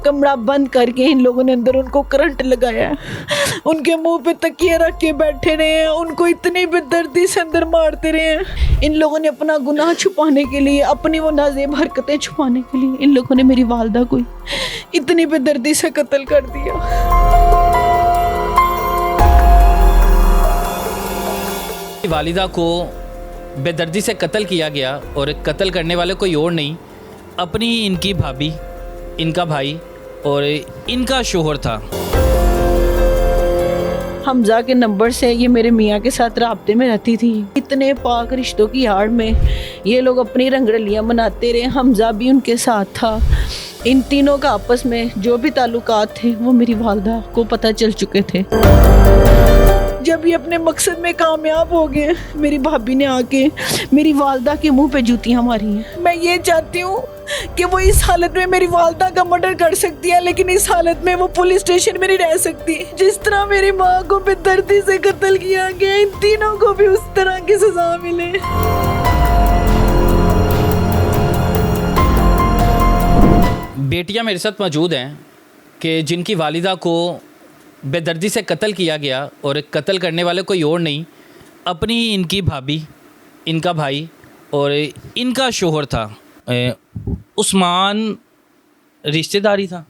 कमरा बंद करके इन लोगों ने अंदर उनको करंट लगाया है, उनके मुंह पे तकिए रख के बैठे रहे हैं, उनको इतनी बेदर्दी से अंदर मारते रहे हैं। इन लोगों ने अपना गुनाह छुपाने के लिए, अपनी वो नाज़ेब हरकतें छुपाने के लिए इन लोगों ने मेरी वालदा को इतनी बेदर्दी से कत्ल कर दिया। वालिदा को बेदर्दी से कत्ल किया गया और कत्ल करने वाले कोई और नहीं, अपनी इनकी भाभी, इनका भाई और इनका शोहर था। हमजा के नंबर से ये मेरे मियाँ के साथ राब्ते में रहती थी। इतने पाक रिश्तों की आड़ में ये लोग अपनी रंगरलियाँ मनाते रहे, हमजा भी उनके साथ था। इन तीनों का आपस में जो भी ताल्लुकात थे वो मेरी वालदा को पता चल चुके थे। जब ये अपने मकसद में कामयाब हो गए, मेरी भाभी ने आके मेरी वालदा के मुंह पे जूतियाँ मारी हैं। मैं ये चाहती हूँ कि वो इस हालत में मेरी वालदा का मर्डर कर सकती है, लेकिन इस हालत में वो पुलिस स्टेशन में नहीं रह सकती। जिस तरह मेरी माँ को बेदर्दी से कत्ल किया गया, इन तीनों को भी उस तरह की सजा मिले। बेटियां मेरे साथ मौजूद हैं कि जिनकी वालिदा को बेदर्दी से कत्ल किया गया और कत्ल करने वाले कोई और नहीं, अपनी इनकी भाभी, इनका भाई और इनका शोहर था। उस्मान रिश्तेदारी था?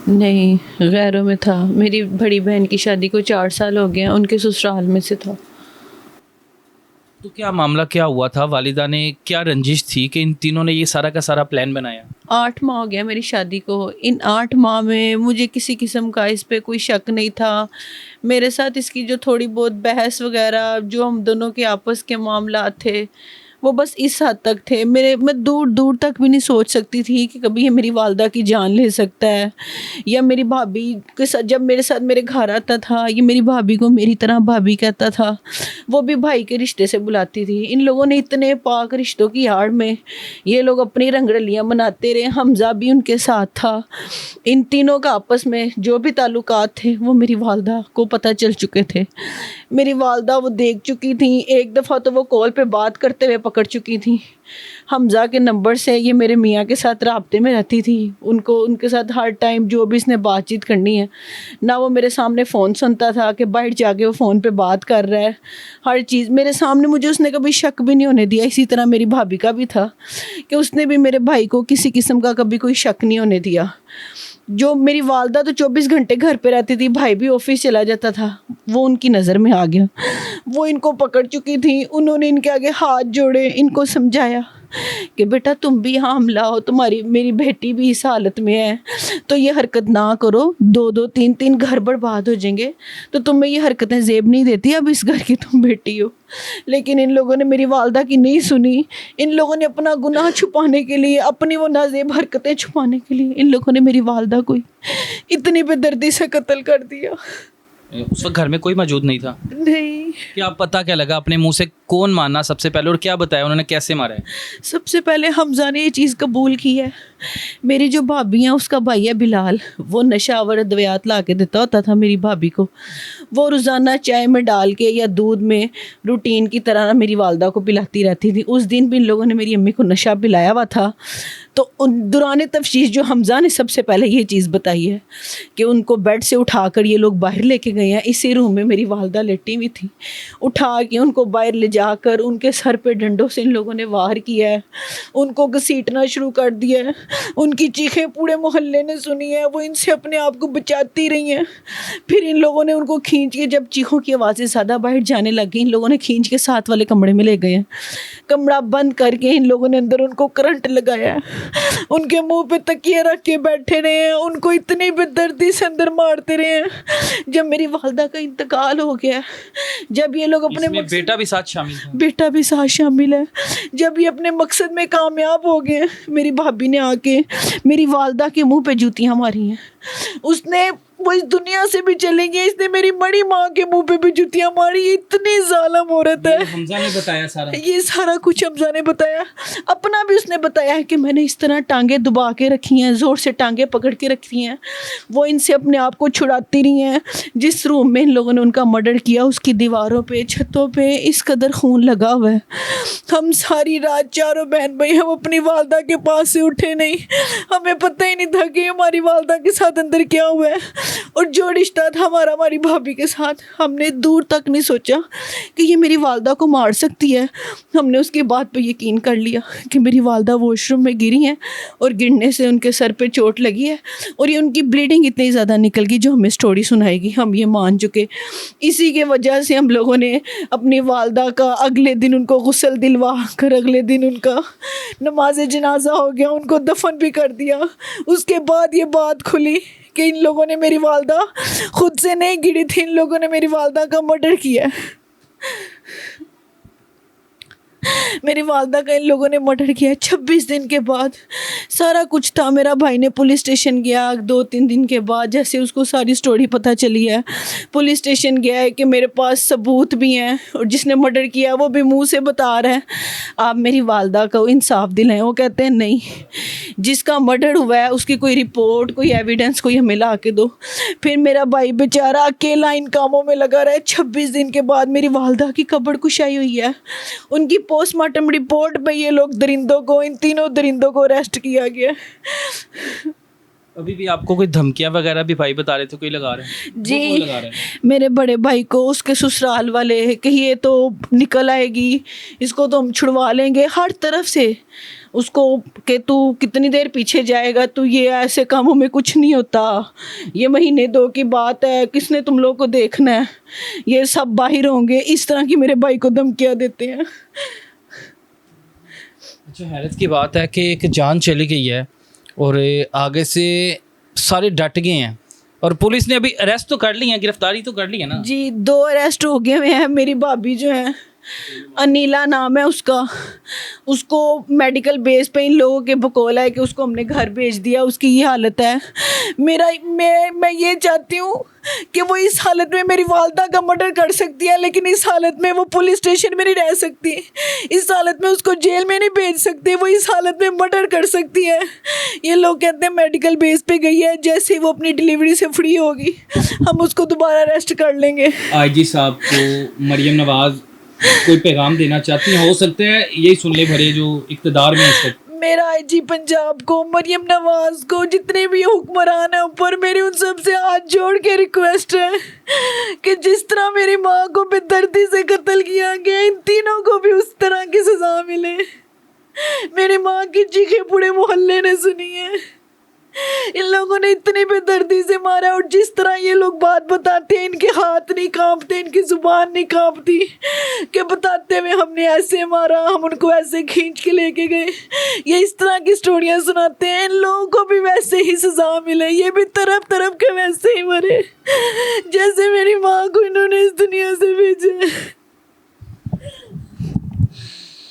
नहीं, गैरों में था। मेरी बड़ी बहन की शादी को 4 साल हो गए हैं, उनके ससुराल में से था। तो क्या मामला क्या हुआ था? वालिदा ने क्या रंजिश थी कि इन तीनों ने ये सारा का सारा प्लान बनाया? 8 माह हो गया मेरी शादी को। इन 8 माह में मुझे किसी किस्म का इस पे कोई शक नहीं था। मेरे साथ इसकी जो थोड़ी बहुत बहस वगैरह, जो हम दोनों के आपस के मामला थे, वो बस इस हद तक थे। मैं दूर दूर तक भी नहीं सोच सकती थी कि कभी ये मेरी वालदा की जान ले सकता है। या मेरी भाभी के साथ जब मेरे साथ मेरे घर आता था, ये मेरी भाभी को मेरी तरह भाभी कहता था, वो भी भाई के रिश्ते से बुलाती थी। इन लोगों ने इतने पाक रिश्तों की आड़ में ये लोग अपनी रंगरलियाँ मनाते रहे, हमजा भी उनके साथ था। इन तीनों का आपस में जो भी ताल्लुकात थे वो मेरी वालदा को पता चल चुके थे। मेरी वालदा वो देख चुकी थी। एक दफ़ा तो वो कॉल पे बात करते हुए पकड़ चुकी थी। हमजा के नंबर से ये मेरे मियाँ के साथ राब्ते में रहती थी। उनके साथ हर टाइम जो भी इसने बातचीत करनी है, ना वो मेरे सामने फ़ोन सुनता था कि बाहर जाके वो फ़ोन पे बात कर रहा है। हर चीज़ मेरे सामने, मुझे उसने कभी शक भी नहीं होने दिया। इसी तरह मेरी भाभी का भी था कि उसने भी मेरे भाई को किसी किस्म का कभी कोई शक नहीं होने दिया। जो मेरी वालदा तो 24 घंटे घर पे रहती थी, भाई भी ऑफिस चला जाता था, वो उनकी नज़र में आ गया। वो इनको पकड़ चुकी थी। उन्होंने इनके आगे हाथ जोड़े, इनको समझाया कि बेटा तुम भी यहाँ हमला हो, मेरी बेटी भी इस हालत में है, तो ये हरकत ना करो, 2-2 3-3 घर बर्बाद हो जाएंगे। तो तुम्हें ये हरकतें ज़ेब नहीं देती, अब इस घर की तुम बेटी हो। लेकिन इन लोगों ने मेरी वालदा की नहीं सुनी। इन लोगों ने अपना गुनाह छुपाने के लिए, अपनी वो नाज़ेब हरकतें छुपाने के लिए इन लोगों ने मेरी वालदा को इतनी बेदर्दी से कत्ल कर दिया। उस वक्त घर में कोई मौजूद नहीं था? नहीं। क्या पता क्या लगा अपने मुंह से? कौन माना सबसे पहले और क्या बताया उन्होंने, कैसे मारा है? सबसे पहले हमजा ने ये चीज़ कबूल की है। मेरी जो भाभी हैं, उसका भाई है बिलाल, वो नशावर अद्वियात ला के देता होता था मेरी भाभी को। वो रोज़ाना चाय में डाल के या दूध में रूटीन की तरह मेरी वालदा को पिलाती रहती थी। उस दिन भी इन लोगों ने मेरी अम्मी को नशा पिलाया हुआ था। तो दौरान तफ्तीश जो हमजा ने सबसे पहले ये चीज़ बताई है कि उनको बेड से उठाकर ये लोग बाहर लेके गए हैं। इसी रूम में मेरी वालदा लेटी हुई थी। उठा के उनको बाहर ले जाकर उनके सर पे डंडों से इन लोगों ने वार किया है, उनको घसीटना शुरू कर दिया है। उनकी चीखें पूरे मोहल्ले ने सुनी है। वो इनसे अपने आप को बचाती रही हैं। फिर इन लोगों ने उनको खींच के, जब चीखों की आवाज़ें ज़्यादा बाहर जाने लगी, इन लोगों ने खींच के साथ वाले कमरे में ले गए हैं। कमरा बंद करके इन लोगों ने अंदर उनको करंट लगाया है, उनके मुंह पे तकिए रख के बैठे रहे हैं, उनको इतनी बेदर्दी से अंदर मारते रहे हैं। जब मेरी वालदा का इंतकाल हो गया, जब ये लोग अपने बेटा भी साथ शामिल है? बेटा भी साथ शामिल है। जब ये अपने मकसद में कामयाब हो गए, मेरी भाभी ने आके मेरी वालदा के मुंह पे जूतियाँ मारी हैं। उसने وہ اس دنیا سے بھی چلیں گے. اس نے میری بڑی ماں کے منہ پہ بھی جوتیاں ماری. یہ اتنی ظالم عورت ہے. حمزہ نے بتایا سارا, یہ سارا کچھ حمزہ نے بتایا. اپنا بھی اس نے بتایا ہے کہ میں نے اس طرح ٹانگیں دبا کے رکھی ہیں, زور سے ٹانگیں پکڑ کے رکھی ہیں. وہ ان سے اپنے آپ کو چھڑاتی رہی ہیں. جس روم میں ان لوگوں نے ان کا مرڈر کیا اس کی دیواروں پہ, چھتوں پہ اس قدر خون لگا ہوا ہے. ہم ساری رات چاروں بہن بھائی ہم اپنی والدہ کے پاس سے اٹھے نہیں. ہمیں پتہ ہی نہیں تھا کہ ہماری والدہ کے ساتھ اندر کیا ہوا ہے. اور جو رشتہ تھا ہمارا ہماری بھابھی کے ساتھ, ہم نے دور تک نہیں سوچا کہ یہ میری والدہ کو مار سکتی ہے. ہم نے اس کی بات پہ یقین کر لیا کہ میری والدہ واش روم میں گری ہیں اور گرنے سے ان کے سر پہ چوٹ لگی ہے اور یہ ان کی بلیڈنگ اتنی زیادہ نکل گئی جو ہمیں سٹوری سنائے گی. ہم یہ مان چکے. اسی کے وجہ سے ہم لوگوں نے اپنی والدہ کا اگلے دن ان کو غسل دلوا کر اگلے دن ان کا نماز جنازہ ہو گیا, ان کو دفن بھی کر دیا. اس کے بعد یہ بات کھلی کہ ان لوگوں نے میری والدہ خود سے نہیں گری تھی, ان لوگوں نے میری والدہ کا مرڈر کیا ہے. میری والدہ کا ان لوگوں نے مرڈر کیا ہے. 26 دن کے بعد سارا کچھ تھا. میرا بھائی نے پولیس اسٹیشن گیا 2-3 دن کے بعد, جیسے اس کو ساری سٹوری پتہ چلی ہے. پولیس اسٹیشن گیا ہے کہ میرے پاس ثبوت بھی ہیں اور جس نے مرڈر کیا وہ بھی منہ سے بتا رہا ہے. آپ میری والدہ کو انصاف دلائیں. وہ کہتے ہیں نہیں, جس کا مرڈر ہوا ہے اس کی کوئی رپورٹ, کوئی ایویڈنس کوئی ہمیں لا کے دو. پھر میرا بھائی بیچارہ اکیلا ان کاموں میں لگا رہا ہے. 26 دن کے بعد میری والدہ کی قبر کشائی ہوئی ہے. ان کی پوسٹ مارٹم رپورٹ پہ یہ لوگ درندوں کو, ان تینوں درندوں کو اریسٹ کیا گیا. ابھی بھی آپ کو کوئی دھمکیاں وغیرہ بھی بھائی بتا رہے تھے کوئی لگا رہے ہیں؟ جی, میرے بڑے بھائی کو اس کے سسرال والے کہ یہ تو نکل آئے گی, اس کو تو ہم چھڑوا لیں گے, ہر طرف سے اس کو کہ تو کتنی دیر پیچھے جائے گا, تو یہ ایسے کاموں میں کچھ نہیں ہوتا, یہ مہینے 2 کی بات ہے, کس نے تم لوگ کو دیکھنا ہے, یہ سب باہر ہوں گے. اس طرح کی میرے بھائی کو دھمکیاں دیتے ہیں. اچھا, حیرت کی بات ہے کہ ایک جان چلی گئی ہے اور آگے سے سارے ڈٹ گئے ہیں اور پولیس نے ابھی اریسٹ تو کر لی ہیں, گرفتاری تو کر لی ہے نا؟ جی 2 اریسٹ ہو گئے ہوئے ہیں. میری بھابھی جو ہے انیلا نام ہے اس کا, اس کو میڈیکل بیس پہ ان لوگوں کے بقول ہے کہ اس کو ہم نے گھر بھیج دیا. اس کی یہ حالت ہے. میں یہ چاہتی ہوں کہ وہ اس حالت میں میری والدہ کا مرڈر کر سکتی ہے, لیکن اس حالت میں وہ پولیس اسٹیشن میں نہیں رہ سکتی, اس حالت میں اس کو جیل میں نہیں بھیج سکتے, وہ اس حالت میں مرڈر کر سکتی ہے. یہ لوگ کہتے ہیں میڈیکل بیس پہ گئی ہے, جیسے ہی وہ اپنی ڈیلیوری سے فری ہوگی ہم اس کو دوبارہ اریسٹ کر لیں گے. آئی جی صاحب کو مریم نواز کوئی پیغام دینا چاہتی ہیں؟ ہو سکتا ہے یہی سنلے بھرے جو اقتدار میں اس وقت. میرا آئی جی پنجاب کو, مریم نواز کو, جتنے بھی حکمران ہیں اوپر, میری ان سب سے ہاتھ جوڑ کے ریکویسٹ ہے کہ جس طرح میری ماں کو بے دردی سے قتل کیا گیا, ان تینوں کو بھی اس طرح کی سزا ملے. میری ماں کی چیخیں پورے محلے نے سنی ہے. ان لوگوں نے اتنی بے دردی سے مارا, اور جس طرح یہ لوگ بات بتاتے ہیں, ان کے ہاتھ نہیں کانپتے, ان کی زبان نہیں کانپتی کہ بتاتے ہوئے ہم نے ایسے مارا, ہم ان کو ایسے کھینچ کے لے کے گئے. یہ اس طرح کی سٹوریاں سناتے ہیں. ان لوگوں کو بھی ویسے ہی سزا ملے, یہ بھی طرف طرف کے ویسے ہی مرے جیسے میری ماں کو انہوں نے اس دنیا سے